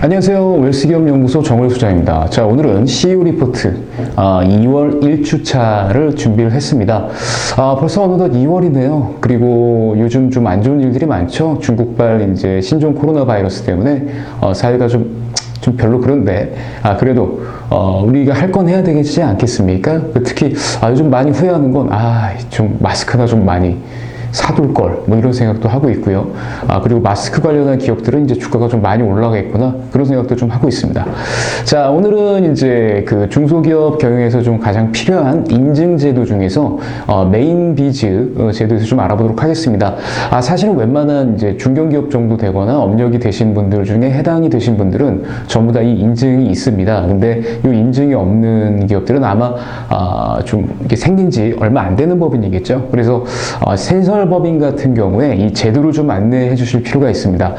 안녕하세요. 웰스기업연구소 정월 소장입니다. 자, 오늘은 CEO 리포트 2월 1주차를 준비를 했습니다. 벌써 어느덧 2월이네요. 그리고 요즘 좀 안 좋은 일들이 많죠. 중국발 이제 신종 코로나 바이러스 때문에 사회가 좀 별로 그런데 그래도 우리가 할 건 해야 되겠지 않겠습니까? 특히 요즘 많이 후회하는 건 좀 마스크나 좀 많이 사둘 걸, 뭐 이런 생각도 하고 있고요. 그리고 마스크 관련한 기업들은 이제 주가가 좀 많이 올라가겠구나, 그런 생각도 좀 하고 있습니다. 자, 오늘은 이제 그 중소기업 경영에서 좀 가장 필요한 인증 제도 중에서 메인비즈 제도에서 좀 알아보도록 하겠습니다. 사실은 웬만한 이제 중견기업 정도 되거나 업력이 되신 분들 중에 해당이 되신 분들은 전부 다 이 인증이 있습니다. 근데 이 인증이 없는 기업들은 아마 좀 이게 생긴 지 얼마 안 되는 법인이겠죠. 그래서 신설법인 같은 경우에 이 제도를 좀 안내해 주실 필요가 있습니다.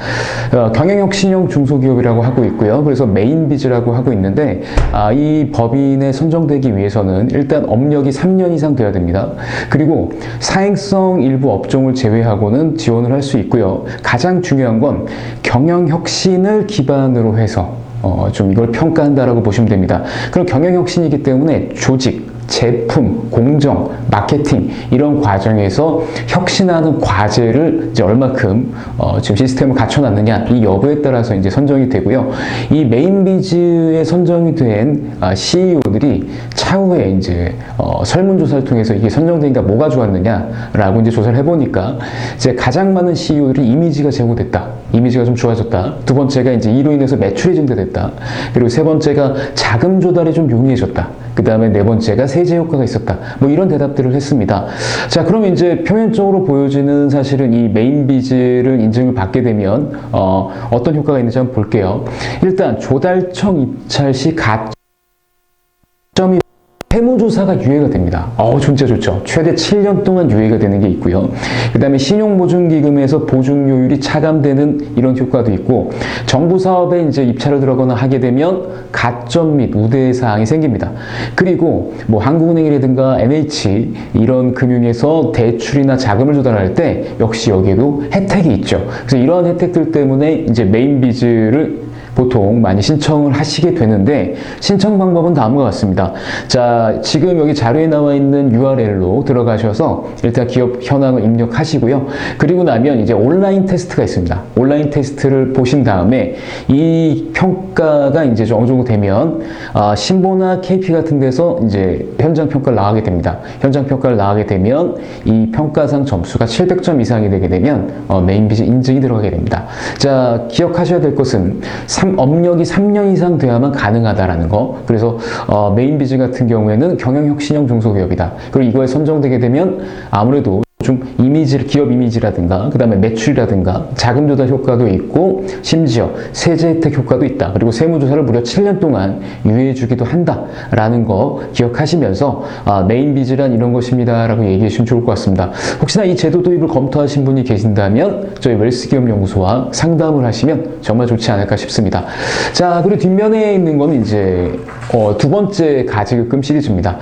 경영혁신형 중소기업이라고 하고 있고요. 그래서 메인비즈라고 하고 있는데 이 법인에 선정되기 위해서는 일단 업력이 3년 이상 돼야 됩니다. 그리고 사행성 일부 업종을 제외하고는 지원을 할 수 있고요. 가장 중요한 건 경영혁신을 기반으로 해서 좀 이걸 평가한다라고 보시면 됩니다. 그럼 경영혁신이기 때문에 조직, 제품, 공정, 마케팅 이런 과정에서 혁신하는 과제를 이제 얼마큼 지금 시스템을 갖춰놨느냐 이 여부에 따라서 이제 선정이 되고요. 이 메인비즈에 선정이 된 CEO들이 차후에 이제 설문조사를 통해서 이게 선정되니까 뭐가 좋았느냐라고 이제 조사를 해보니까 이제 가장 많은 CEO들이 이미지가 제고됐다. 이미지가 좀 좋아졌다. 두 번째가 이제 이로 인해서 매출이 증대됐다. 그리고 세 번째가 자금 조달이 좀 용이해졌다. 그 다음에 네 번째가 세제 효과가 있었다. 뭐 이런 대답들을 했습니다. 자, 그럼 이제 표면적으로 보여지는 사실은 이 메인비즈를 인증을 받게 되면 어떤 효과가 있는지 한번 볼게요. 일단 조달청 입찰 시 가점이 세무조사가 유예가 됩니다. 진짜 좋죠. 최대 7년 동안 유예가 되는 게 있고요. 그 다음에 신용보증기금에서 보증료율이 차감되는 이런 효과도 있고, 정부 사업에 이제 입찰을 들어가거나 하게 되면 가점 및 우대 사항이 생깁니다. 그리고 뭐 한국은행이라든가 NH 이런 금융에서 대출이나 자금을 조달할 때 역시 여기에도 혜택이 있죠. 그래서 이러한 혜택들 때문에 이제 메인비즈를 보통 많이 신청을 하시게 되는데, 신청 방법은 다음과 같습니다. 자, 지금 여기 자료에 나와 있는 URL로 들어가셔서 일단 기업 현황을 입력하시고요. 그리고 나면 이제 온라인 테스트가 있습니다. 온라인 테스트를 보신 다음에 이 평가가 이제 좀 어느 정도 되면 신보나 KP 같은 데서 이제 현장 평가를 나가게 됩니다. 현장 평가를 나가게 되면 이 평가상 점수가 700점 이상이 되게 되면 메인비즈 인증이 들어가게 됩니다. 자, 기억하셔야 될 것은 업력이 3년 이상 돼야만 가능하다라는 거. 그래서 메인비즈 같은 경우에는 경영혁신형 중소기업이다. 그리고 이거에 선정되게 되면 아무래도 좀 기업 이미지라든가, 그 다음에 매출이라든가, 자금 조달 효과도 있고, 심지어 세제 혜택 효과도 있다. 그리고 세무조사를 무려 7년 동안 유예해주기도 한다라는 거 기억하시면서 메인비즈란 이런 것입니다라고 얘기해 주시면 좋을 것 같습니다. 혹시나 이 제도 도입을 검토하신 분이 계신다면 저희 웰스기업연구소와 상담을 하시면 정말 좋지 않을까 싶습니다. 자, 그리고 뒷면에 있는 거는 이제 두 번째 가지급금 시리즈입니다.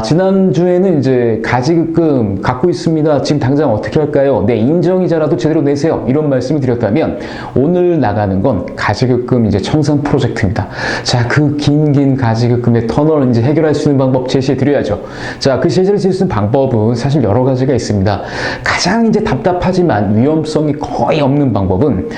지난주에는 이제 가지급금 갖고 있습니다. 지금 당장 어떻게 할까요? 네, 인정이자라도 제대로 내세요. 이런 말씀을 드렸다면 오늘 나가는 건 가지급금 이제 청산 프로젝트입니다. 자, 그 긴 가지급금의 터널을 이제 해결할 수 있는 방법 제시해 드려야죠. 자, 그 제시를 수 있는 방법은 사실 여러 가지가 있습니다. 가장 이제 답답하지만 위험성이 거의 없는 방법은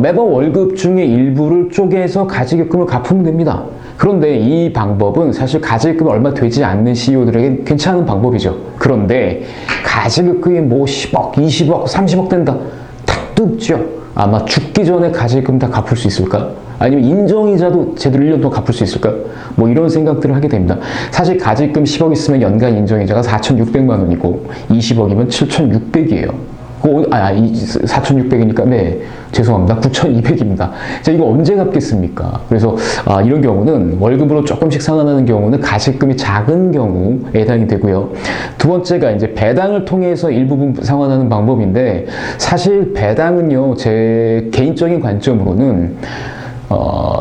매번 월급 중에 일부를 쪼개서 가지급금을 갚으면 됩니다. 그런데 이 방법은 사실 가지급금이 얼마 되지 않는 CEO들에게 괜찮은 방법이죠. 그런데 가지급금이 뭐 10억, 20억, 30억 된다. 탁 뜯죠. 아마 죽기 전에 가지급금 다 갚을 수 있을까? 아니면 인정이자도 제대로 1년 동안 갚을 수 있을까? 뭐 이런 생각들을 하게 됩니다. 사실 가지급금 10억 있으면 연간 인정이자가 4,600만 원이고 20억이면 7,600이에요. 4,600이니까 네, 죄송합니다. 9,200입니다. 자, 이거 언제 갚겠습니까? 그래서 이런 경우는 월급으로 조금씩 상환하는 경우는 가지급금이 작은 경우에 해당이 되고요. 두 번째가 이제 배당을 통해서 일부분 상환하는 방법인데, 사실 배당은요, 제 개인적인 관점으로는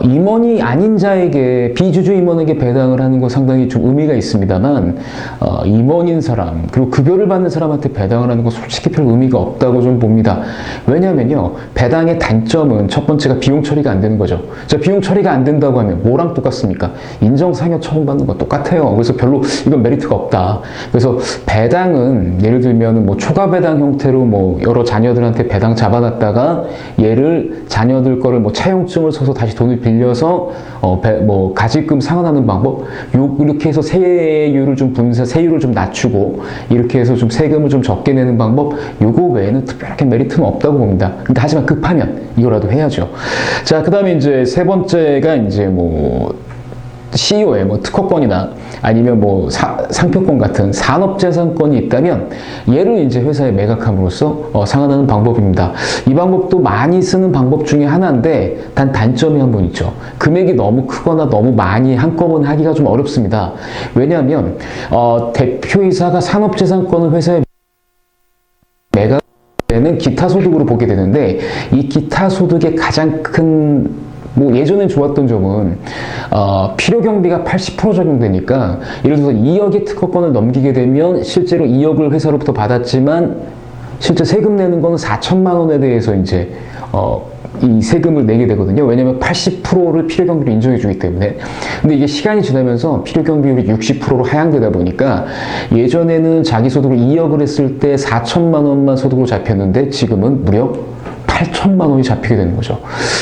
임원이 아닌 자에게, 비주주 임원에게 배당을 하는 건 상당히 좀 의미가 있습니다만, 임원인 사람, 그리고 급여를 받는 사람한테 배당을 하는 건 솔직히 별 의미가 없다고 좀 봅니다. 왜냐면요, 배당의 단점은 첫 번째가 비용 처리가 안 되는 거죠. 자, 비용 처리가 안 된다고 하면 뭐랑 똑같습니까? 인정상여 처분받는 거 똑같아요. 그래서 별로 이건 메리트가 없다. 그래서 배당은 예를 들면 뭐 초과 배당 형태로 뭐 여러 자녀들한테 배당 잡아놨다가 얘를 자녀들 거를 뭐 차용증을 써서 다시 돈을 빌려서 뭐 가지금 상환하는 방법, 이렇게 해서 세율을 좀 세율을 좀 낮추고 이렇게 해서 좀 세금을 좀 적게 내는 방법, 요거 외에는 특별하게 메리트는 없다고 봅니다. 근데 하지만 급하면 이거라도 해야죠. 자, 그다음에 이제 세 번째가 이제 뭐 CEO의 뭐 특허권이나 아니면 뭐 상표권 같은 산업재산권이 있다면 얘를 이제 회사에 매각함으로써 상환하는 방법입니다. 이 방법도 많이 쓰는 방법 중에 하나인데 단 단점이 한 번 있죠. 금액이 너무 크거나 너무 많이 한꺼번에 하기가 좀 어렵습니다. 왜냐하면 대표이사가 산업재산권을 회사에 매각되는 기타 소득으로 보게 되는데 이 기타 소득의 가장 큰 뭐 예전에 좋았던 점은 필요 경비가 80% 적용되니까 예를 들어서 2억의 특허권을 넘기게 되면 실제로 2억을 회사로부터 받았지만 실제 세금 내는 거는 4천만 원에 대해서 이제 이 세금을 내게 되거든요. 왜냐하면 80%를 필요 경비로 인정해 주기 때문에. 근데 이게 시간이 지나면서 필요 경비율이 60%로 하향되다 보니까 예전에는 자기 소득을 2억을 했을 때 4천만 원만 소득으로 잡혔는데 지금은 무려 8천만 원이 잡히게 되는 거죠.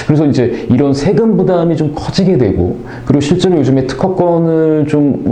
그래서 이제 이런 세금 부담이 좀 커지게 되고, 그리고 실제로 요즘에 특허권을 좀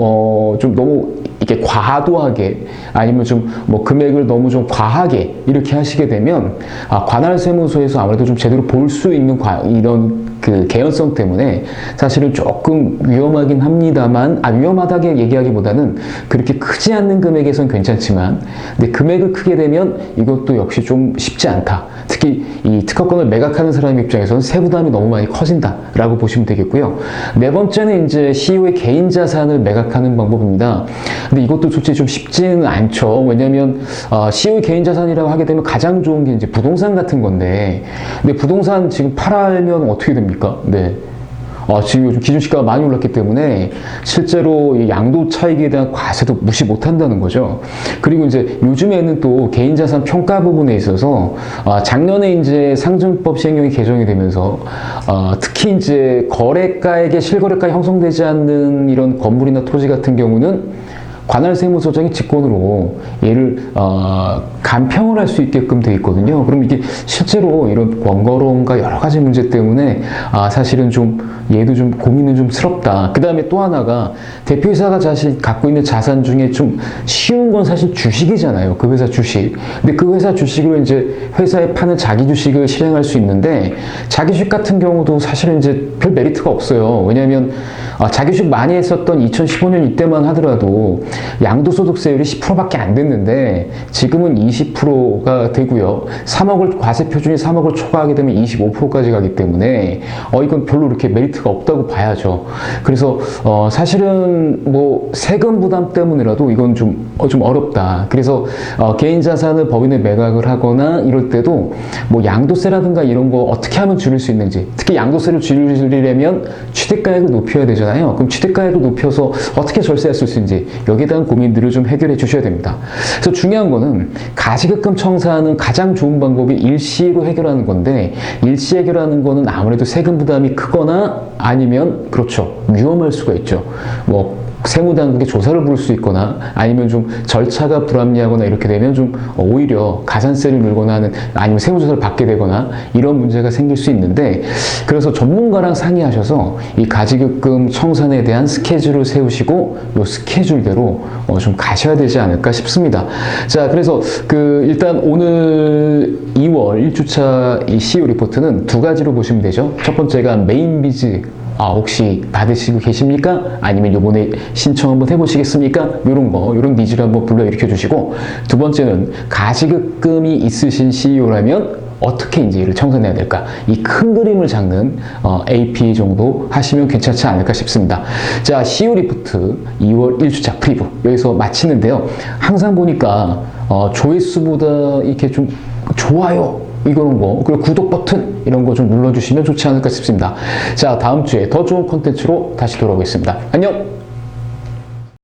너무 이렇게 과도하게 아니면 좀 뭐 금액을 너무 좀 과하게 이렇게 하시게 되면 관할세무서에서 아무래도 좀 제대로 볼 수 있는 이런 그 개연성 때문에 사실은 조금 위험하긴 합니다만, 위험하다게 얘기하기보다는 그렇게 크지 않는 금액에선 괜찮지만, 근데 금액을 크게 되면 이것도 역시 좀 쉽지 않다. 특히 이 특허권을 매각하는 사람 입장에서는 세부담이 너무 많이 커진다라고 보시면 되겠고요. 네 번째는 이제 CEO의 개인 자산을 매각하는 방법입니다. 근데 이것도 솔직히 좀 쉽지는 않죠. 왜냐하면 CEO의 개인 자산이라고 하게 되면 가장 좋은 게 이제 부동산 같은 건데, 근데 부동산 지금 팔면 어떻게 됩니까? 네. 지금 요즘 기준시가가 많이 올랐기 때문에 실제로 이 양도 차익에 대한 과세도 무시 못한다는 거죠. 그리고 이제 요즘에는 또 개인자산 평가 부분에 있어서 작년에 이제 상증법 시행령이 개정이 되면서 특히 이제 거래가액의 실거래가 형성되지 않는 이런 건물이나 토지 같은 경우는 관할세무서장이 직권으로 얘를 감평을 할 수 있게끔 돼 있거든요. 그럼 이게 실제로 이런 번거로움과 여러 가지 문제 때문에 사실은 좀 얘도 좀 고민은 좀 스럽다. 그 다음에 또 하나가 대표이사가 자신 갖고 있는 자산 중에 좀 쉬운 건 사실 주식이잖아요. 그 회사 주식. 근데 그 회사 주식을 이제 회사에 파는 자기 주식을 실행할 수 있는데 자기 주식 같은 경우도 사실은 이제 별 메리트가 없어요. 왜냐하면 자기 주식 많이 했었던 2015년 이때만 하더라도 양도소득세율이 10%밖에 안 됐는데 지금은 20%가 되고요. 3억을 과세 표준이 3억을 초과하게 되면 25%까지 가기 때문에 이건 별로 이렇게 메리트가 없다고 봐야죠. 그래서 사실은 뭐 세금 부담 때문이라도 이건 좀 어렵다. 그래서 개인 자산을 법인에 매각을 하거나 이럴 때도 뭐 양도세라든가 이런 거 어떻게 하면 줄일 수 있는지, 특히 양도세를 줄이려면 취득가액을 높여야 되잖아요. 그럼 취득가액을 높여서 어떻게 절세할 수 있는지 여기에 대한 고민들을 좀 해결해 주셔야 됩니다. 그래서 중요한 거는 가지급금 청산은 가장 좋은 방법이 일시로 해결하는 건데, 일시 해결하는 거는 아무래도 세금 부담이 크거나 아니면 그렇죠, 위험할 수가 있죠. 뭐 세무당국에 조사를 부를 수 있거나 아니면 좀 절차가 불합리하거나 이렇게 되면 좀 오히려 가산세를 물거나 하는, 아니면 세무조사를 받게 되거나 이런 문제가 생길 수 있는데, 그래서 전문가랑 상의하셔서 이 가지급금 청산에 대한 스케줄을 세우시고 이 스케줄대로 좀 가셔야 되지 않을까 싶습니다. 자, 그래서 일단 오늘 2월 1주차 이 CEO 리포트는 두 가지로 보시면 되죠. 첫 번째가 메인비즈 혹시 받으시고 계십니까? 아니면 요번에 신청 한번 해보시겠습니까? 이런 니즈를 한번 불러일으켜 주시고, 두 번째는 가지급금이 있으신 CEO라면 어떻게 이제 이를 청산해야 될까? 이 큰 그림을 잡는 AP 정도 하시면 괜찮지 않을까 싶습니다. 자, CEO 리포트 2월 1주차 프리뷰 여기서 마치는데요. 항상 보니까 조회수보다 이렇게 좀 좋아요 이거는 뭐, 그리고 구독 버튼 이런 거 좀 눌러주시면 좋지 않을까 싶습니다. 자, 다음 주에 더 좋은 콘텐츠로 다시 돌아오겠습니다. 안녕!